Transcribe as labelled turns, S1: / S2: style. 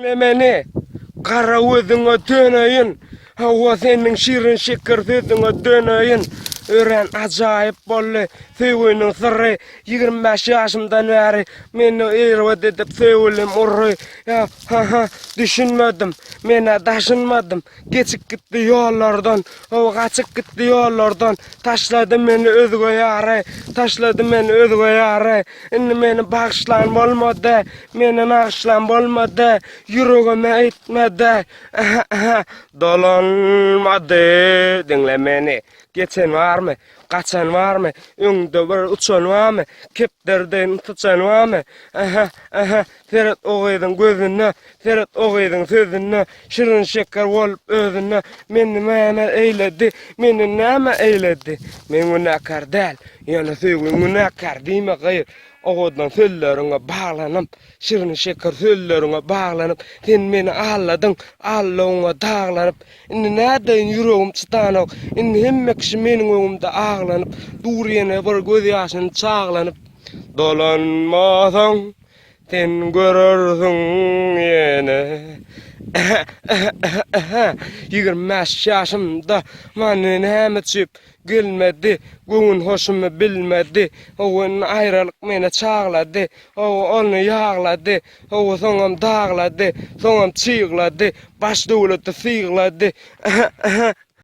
S1: Mene kara özüňe döneyin. Hawa senin şirin şeker sözüňe döneyin. Ören ajaýyp bolly. Söwüniň sırry 25 ýaşymdan bäri meni erwet edip söwülim urry. Ya ha düşünmedim. Mene daşınmadım. Geçip gitdi ýollardan. O gaçyp gitdi ýollardan. Taşlady meni özüge ýary. Taşlady meni özüge ýary. Indi meni bagşlan bolmady. Meni nagşlan bolmady. Yüregime etmedi. Dolanmadı. Dinle meni. Geçen var mı? Kaçan var mı? Öňde bir uçan var mı? Kepderden tutan var mı? Ferhat oğaýdyň gözüne, Ferhat oğaýdyň sözüne, şirin şeker bolup özüne, meni näme eýledi, meni näme eýledi? Men günäkar däl, ýa-ni söýgün günäkar diýme gaýr. Oğudan sölleriňe bağlanıp, şirin şeker sölleriňe bağlanıp, sen meni alladyň, allaňa daglanıp, indi nädeýin yüregim çıtanyp, indi hemme kişi meniň öňümde aglanyp, durýene bir göz ýaşyny çaglanyp, dolanmasaň sen görersiň ýene. 25 ýaşymda many näme çyp gelmedi, göňün hoşumy bilmedi, oňun aýralyk meni çaglady, ony ýaglady, soňam daglady, soňam çyglady, baş döwleti syglady.